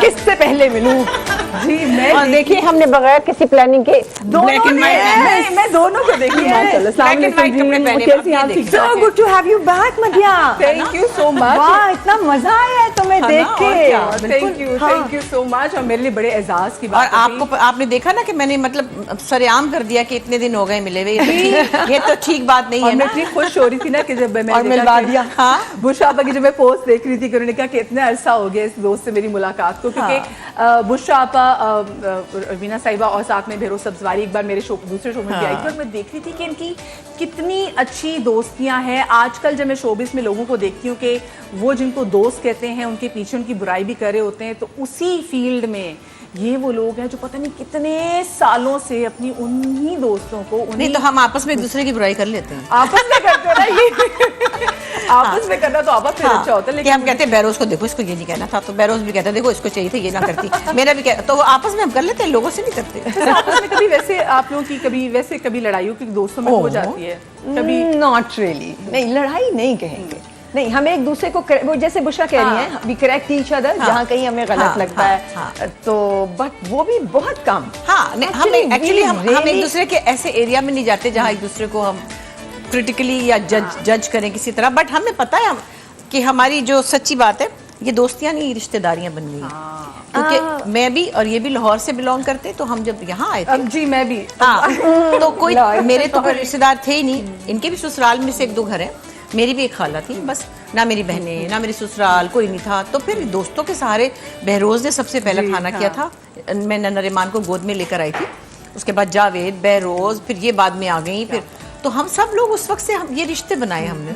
किससे पहले मिलूं। जी मैं और देखिए हमने बगैर किसी प्लानिंग के दोनों मैं दोनों को देखी है। So good to have you back, मदिया। Thank you so much. वाह, इतना मजा आया है तुम्हें देख के। Thank you so much. और मेरे लिए बड़े एजाज की बात। और आपको आपने देखा ना कि मैंने मतलब सरेआम कर दिया कि इतने दिन हो गए मिले हुए, ये तो ठीक बात नहीं है ना। मैं इतनी खुश हो रही थी ना कि जब मैंने मिलवा दिया। हाँ, बुशरा आपा की जब मैं पोस्ट देख रही थी कि उन्होंने कहा कि इतना अरसा हो गया इस दोस्त से मेरी मुलाकात को, क्योंकि बुशरा आपा, वीना साहिबा और साथ में बेरोज सब्जवारी एक बार मेरे दूसरे शो में भी आई थी, और मैं देख रही थी कि इनकी कितनी अच्छी दोस्तियां हैं। आजकल जब मैं शोबिस में लोगों को देखती हूँ कि वो जिनको दोस्त कहते हैं उनके पीछे उनकी बुराई भी कर रहे होते हैं, तो उसी फील्ड में ये वो लोग हैं जो पता नहीं कितने सालों से अपनी उन्हीं दोस्तों को नहीं तो हम आपस में एक दूसरे की बुराई कर लेते हैं। आपस में करते हैं ना ये आपस में करना तो आपस में अच्छा होता है। लेकिन हम कहते हैं बैरोज को देखो इसको ये नहीं कहना था, तो बैरोज भी कहता है देखो इसको चाहिए था ये ना करती, मेरा भी तो आपस में हम कर लेते हैं, लोगों से नहीं करते। आपस में कभी वैसे आप लोगों की कभी लड़ाई की दोस्तों में हो जाती है कभी? नॉट रियली, नहीं लड़ाई नहीं कहेंगे, नहीं हम एक दूसरे को वो जैसे बुशरा कह रही हैं, वी करेक्ट ईच अदर जहाँ कहीं हमें गलत लगता है, तो बट वो भी बहुत कम। हाँ, हम एक्चुअली हम एक दूसरे के ऐसे एरिया में नहीं जाते जहाँ एक दूसरे को हम क्रिटिकली या जज करें किसी तरह, बट हमें पता है कि हमारी जो सच्ची बात है ये दोस्तियां नहीं रिश्तेदारियां बन गई। क्योंकि मैं भी और ये भी लाहौर से बिलोंग करते, तो हम जब यहाँ आए थे, जी मैं भी, हाँ तो कोई मेरे तो कोई रिश्तेदार थे ही नहीं। इनके भी ससुराल में से एक दो घर हैं, मेरी भी एक खाला थी, बस ना मेरी बहनें ना मेरी ससुराल कोई नहीं था। तो फिर दोस्तों के सहारे बहरोज ने सबसे पहला खाना किया था। मैं नरीमान को गोद में लेकर आई थी, उसके बाद जावेद, बहरोज, फिर ये बाद में आ गई। फिर तो हम सब लोग उस वक्त से हम ये रिश्ते बनाए हमने।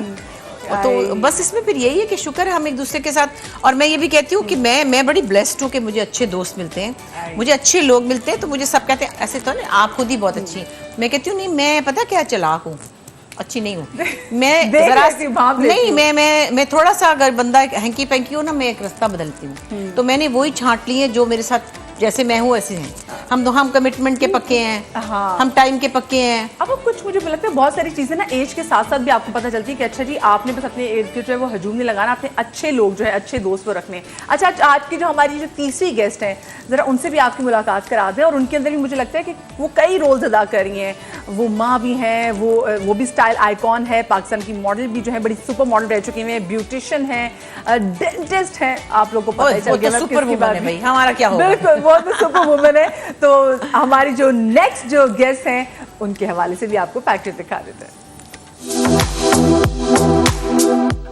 तो बस इसमें फिर यही है कि शुक्र है हम एक दूसरे के साथ। और मैं ये भी कहती हूँ कि मैं बड़ी ब्लेस्ड हूँ कि मुझे अच्छे दोस्त मिलते हैं, मुझे अच्छे लोग मिलते हैं। तो मुझे सब कहते हैं ऐसे तो नहीं आप खुद ही बहुत अच्छी, मैं कहती हूँ नहीं मैं पता क्या चालाक हूँ, अच्छी नहीं हूँ मैं, जरा नहीं मैं थोड़ा सा अगर बंदा हैंकी पैंकी हो ना, मैं एक रास्ता बदलती हूँ। तो मैंने वही छांट ली है जो मेरे साथ जैसे मैं हूँ ऐसे हैं हम कमिटमेंट के पक्के हैं, हम टाइम के पक्के हैं। अब कुछ मुझे लगता है बहुत सारी चीजें ना एज के साथ साथ भी आपको पता चलती है कि अच्छा जी आपने बस अपने इर्द गिर्द जो है वो हजूम नहीं लगाना, अपने अच्छे लोग जो है अच्छे दोस्त वो रखने। अच्छा आज की जो हमारी जो तीसरी गेस्ट हैं जरा उनसे भी आपकी मुलाकात करा दें। और उनके अंदर भी मुझे लगता है कि वो कई रोल्स अदा कर रही हैं, वो माँ भी हैं, वो भी स्टाइल आइकॉन है, पाकिस्तान की मॉडल भी जो है बड़ी सुपर मॉडल रह चुकी हैं, ब्यूटिशियन है, डेंटिस्ट है, आप लोग को पता है चल गया सुपर वुमन है भाई, हमारा क्या होगा। बिल्कुल वो तो सुपर वुमन है। तो हमारी जो नेक्स्ट जो गेस्ट हैं उनके हवाले से भी आपको फैक्ट दिखा देते हैं।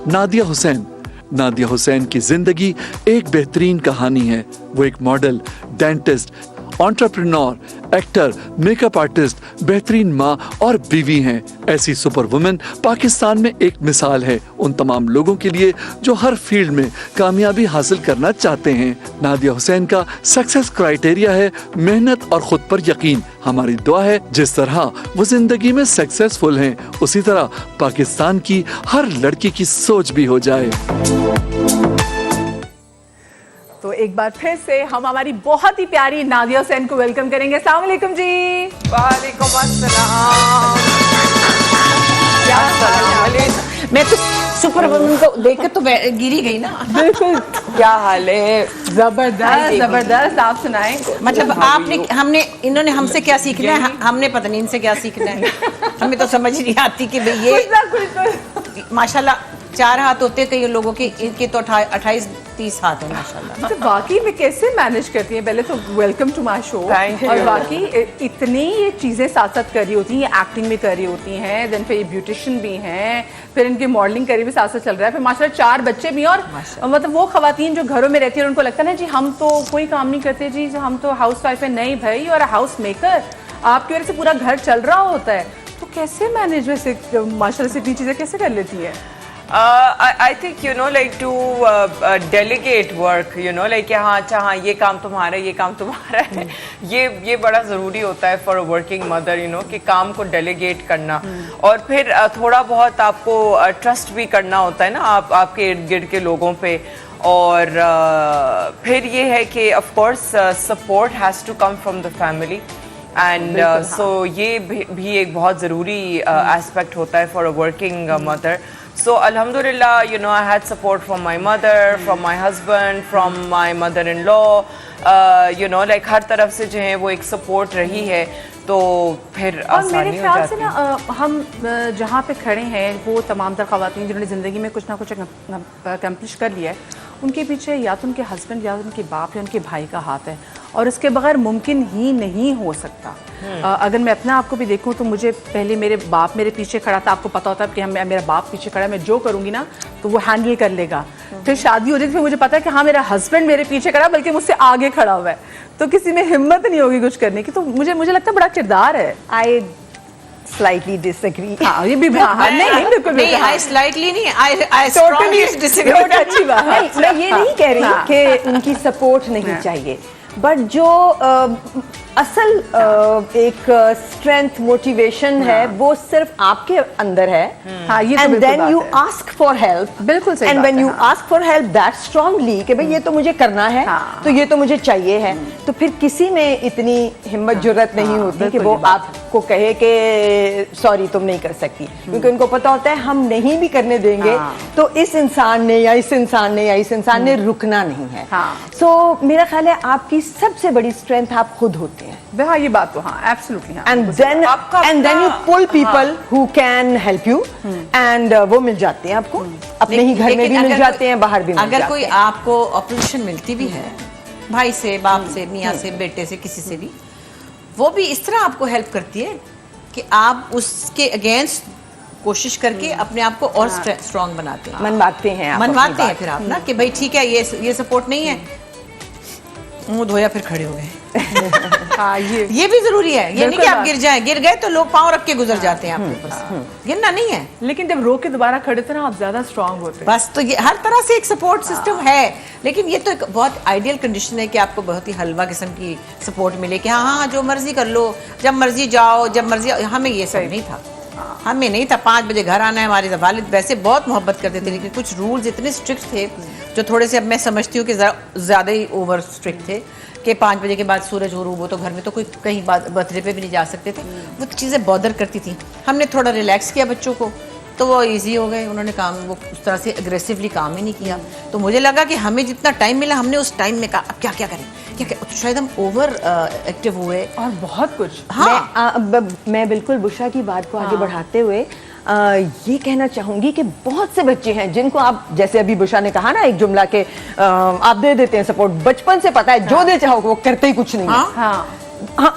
नादिया हुसैन की जिंदगी एक बेहतरीन कहानी है। वो एक model, dentist, entrepreneur, actor, makeup artist, बेहतरीन माँ और बीवी हैं। ऐसी सुपर वुमेन पाकिस्तान में एक मिसाल है उन तमाम लोगों के लिए जो हर फील्ड में कामयाबी हासिल करना चाहते हैं। नादिया हुसैन का सक्सेस क्राइटेरिया है मेहनत और खुद पर यकीन। हमारी दुआ है जिस तरह वो जिंदगी में सक्सेसफुल हैं, उसी तरह पाकिस्तान की हर लड़की की सोच भी हो जाए। तो एक बार फिर से हम हमारी बहुत ही प्यारी नादिया हुसैन को वेलकम करेंगे। अस्सलाम वालेकुम जी। वालेकुम अस्सलाम। मैं तो सुपर वुमन को देख के तो गिरी गई ना। बिल्कुल, क्या हाल है? जबरदस्त। आप सुनाएं। मतलब आपने इन्होंने हमसे क्या सीखना है, हमने पता नहीं इनसे क्या सीखना है। हमें तो समझ नहीं आती कि भाई ये माशाल्लाह 4 हाथ होते कई लोगों के, इनके तो 28-30 हाथ है माशाल्लाह। तो वाकई में कैसे मैनेज करती हैं? पहले तो वेलकम टू माय शो। और वाकई इतनी ये चीजें साथ साथ कर रही होती हैं, एक्टिंग भी कर रही होती हैं, देन फिर ये ब्यूटिशियन भी हैं, फिर इनकी मॉडलिंग करी भी साथ साथ चल रहा है, फिर माशाल्लाह 4 बच्चे भी। और मतलब वो खवातीन जो घरों में रहती है उनको लगता है ना जी हम तो कोई काम नहीं करते जी, हम तो हाउस वाइफ है। नहीं भाई, और हाउस मेकर, आपकी वजह से पूरा घर चल रहा होता है। तो कैसे मैनेज वैसे माशाल्लाह से इतनी चीजें कैसे कर लेती है? I think like to delegate work, like हाँ अच्छा हाँ ये काम तुम्हारा है, ये काम तुम्हारा है। ये बड़ा ज़रूरी होता है फॉर अ वर्किंग मदर, कि काम को डेलीगेट करना। और फिर थोड़ा बहुत आपको ट्रस्ट भी करना होता है ना आपके इर्द गिर्द के लोगों पे। और फिर ये है कि of course support has to come from the family and so ये भी एक बहुत ज़रूरी एस्पेक्ट होता है for a working mother. So alhamdulillah, you know, I had support from my mother, from my husband, from my mother-in-law. You know, like हर तरफ से जो है वो एक support रही है, तो फिर और मेरे आसानी हो ख्याल से जाती ना है। हम जहाँ पे खड़े हैं वो तमाम तर ख़वातीन जिन्होंने ज़िंदगी में कुछ ना कुछ अकम्पलिश कर लिया है, उनके पीछे या तो उनके हस्बैंड या उनके बाप या उनके भाई का हाथ है, और इसके बगैर मुमकिन ही नहीं हो सकता। अगर मैं अपने आप को भी देखूं तो मुझे पहले मेरे बाप मेरे पीछे खड़ा था, आपको पता होता है कि मेरा बाप पीछे खड़ा है, मैं जो करूँगी ना तो वो हैंडल कर लेगा। फिर शादी हो जाती, फिर मुझे पता है कि हाँ मेरा हस्बैंड मेरे पीछे खड़ा बल्कि मुझसे आगे खड़ा हुआ है, तो किसी में हिम्मत नहीं होगी कुछ करने की। तो मुझे लगता है बड़ा किरदार है। आई स्लाइटली डिसएग्री। हाँ, ये भी नहीं बिल्कुल नहीं, I slightly नहीं, I strongly disagree। अच्छी बात है। नहीं, मैं ये नहीं कह रही कि उनकी सपोर्ट नहीं चाहिए, बट जो असल एक स्ट्रेंथ मोटिवेशन है वो सिर्फ आपके अंदर है। हाँ, ये तो एंड बिल्कुल देन बात यू है। Ask for help. बिल्कुल सही एंड बात व्हेन है, यू हाँ। Ask for help that strongly कि भाई ये तो मुझे करना है, हाँ। तो ये तो मुझे चाहिए है, तो फिर किसी में इतनी हिम्मत जुर्रत नहीं होती कि बिल्कुल वो ये बात आपको कहे कि सॉरी तुम नहीं कर सकती, क्योंकि उनको पता होता है हम नहीं भी करने देंगे हाँ। तो इस इंसान ने या इस इंसान ने या इस इंसान ने रुकना नहीं है। हाँ। सो मेरा ख्याल है आपकी सबसे बड़ी स्ट्रेंथ आप खुद होते हैं। हाँ, ये बात तो हाँ, एब्सोल्युटली हाँ। And then you pull people who can help you, and वो मिल जाते हैं आपको, अपने ही घर में भी लेकिन मिल अगर जाते कोई- हैं, बाहर भी मिल अगर जाते कोई हैं। आपको अपोजिशन मिलती भी है, भाई से, बाप से, मियाँ से, बेटे से, किसी से भी, वो भी इस तरह आपको हेल्प करती है कि आप उसके अगेंस्ट कोशिश करके अपने आप को और स्ट्रांग बनाते हैं, मनवाते हैं आप मनवाते अपनी हैं बात। फिर आप ना कि भाई ठीक है, ये सपोर्ट नहीं है, मुंह धोया फिर खड़े हो गए। हाँ, ये भी जरूरी है, ये नहीं बिल्कुल कि आप बात। गिर गए तो लोग पाँव रख के गुजर जाते हैं आपके ऊपर, गिरना नहीं है। लेकिन जब रो के दोबारा खड़े थे ना, आप ज्यादा स्ट्रांग होते हैं। बस तो ये हर तरह से एक सपोर्ट सिस्टम है, लेकिन ये तो एक बहुत आइडियल कंडीशन है कि आपको बहुत ही हलवा किस्म की सपोर्ट मिले कि हाँ हाँ जो मर्जी कर लो, जब मर्जी जाओ, जब मर्जी। हमें ये सब नहीं था, हमें नहीं था 5 बजे घर आना है। हमारे वालिद वैसे बहुत मोहब्बत करते थे, लेकिन कुछ रूल्स इतने स्ट्रिक्ट थे जो थोड़े से, अब मैं समझती हूँ कि ज़्यादा ही ओवर स्ट्रिक्ट थे कि 5 बजे के बाद सूरज गुरूब हो तो घर में तो कोई कहीं बर्थडे पे भी नहीं जा सकते थे। वो चीज़ें बॉदर करती थी। हमने थोड़ा रिलैक्स किया बच्चों को, तो वो इजी हो गए, उन्होंने काम वो उस तरह से अग्रेसिवली काम ही नहीं किया। तो मुझे लगा कि हमें जितना टाइम मिला हमने उस टाइम में कहा अब क्या क्या करें, क्या तो शायद हम ओवर एक्टिव हुए और बहुत कुछ। हाँ मैं बिल्कुल बुशरा की बात को आगे बढ़ाते हुए ये कहना चाहूंगी कि बहुत से बच्चे हैं जिनको आप, जैसे अभी बुशरा ने कहा ना एक जुमला के आप दे देते हैं सपोर्ट, बचपन से पता है जो दे चाहो वो करते ही कुछ नहीं है। हाँ,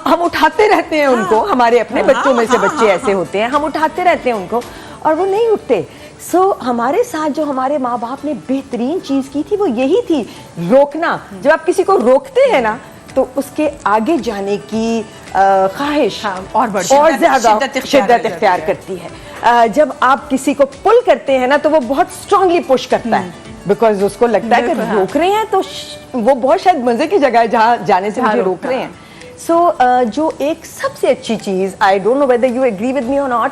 हम उठाते रहते हैं उनको, हमारे अपने बच्चों में से बच्चे ऐसे होते हैं, हम उठाते रहते हैं उनको और वो नहीं उठते। सो हमारे साथ जो हमारे माँ बाप ने बेहतरीन चीज की थी वो यही थी, रोकना। जब आप किसी को रोकते हैं ना तो उसके आगे जाने की ख्वाहिश और ज्यादा शिद्दत इख्तियार करती है। जब आप किसी को पुल करते हैं ना तो वो बहुत स्ट्रांगली पुश करता है, बिकॉज उसको लगता है कि रोक रहे हैं तो वो बहुत शायद मजे की जगह है जहाँ जाने से मुझे रोक रहे हैं। सो जो एक सबसे अच्छी चीज, I don't know whether you agree with me और नॉट,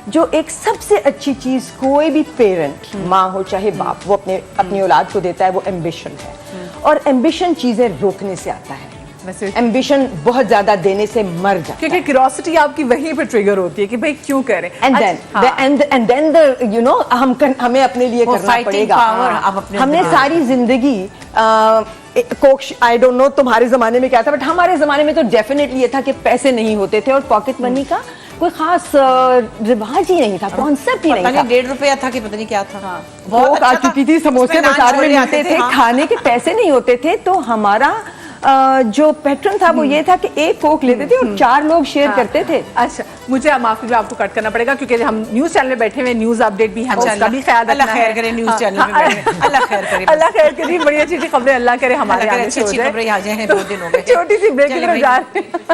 जो एक सबसे अच्छी चीज कोई भी पेरेंट, माँ हो चाहे बाप, वो अपनी औलाद को देता है वो एम्बिशन है। और एम्बिशन चीजें रोकने से आता है, एम्बिशन बहुत ज्यादा देने से मर जाता है। क्योंकि क्यूरियोसिटी आपकी वहीं पे ट्रिगर होती है कि भाई क्यों करें। And then the you know हमें अपने लिए करना पड़ेगा। हमने सारी जिंदगी आई डोंट नो तुम्हारे जमाने में क्या था, बट हमारे जमाने में तो डेफिनेटली ये था कि पैसे नहीं होते थे और पॉकेट मनी का कोई खास रिवाज ही नहीं था, कॉन्सेप्ट ही नहीं था। 1.5 रुपया था कि पता नहीं क्या था। बहुत आ चुकी थी, समोसे बाजार में मिलते थे, खाने के पैसे नहीं होते थे। तो हमारा जो पैटर्न था वो ये था कि एक कोक लेते थे और 4 लोग शेयर करते थे। अच्छा, मुझे माफी में आपको कट करना पड़ेगा क्योंकि हम न्यूज चैनल में बैठे हुए, न्यूज अपडेट भी है, उसका भी ख्याल रखना है। अल्लाह खैर करे न्यूज चैनल में बैठे। अल्लाह खैर करे, अल्लाह खैर करे, बड़ी अच्छी खबरें अल्लाह करे हमारे आगे से हो जाए। खबरें आ जाए, 2 दिन हो गए। छोटी सी ब्रेक की तरफ जा रहे हैं।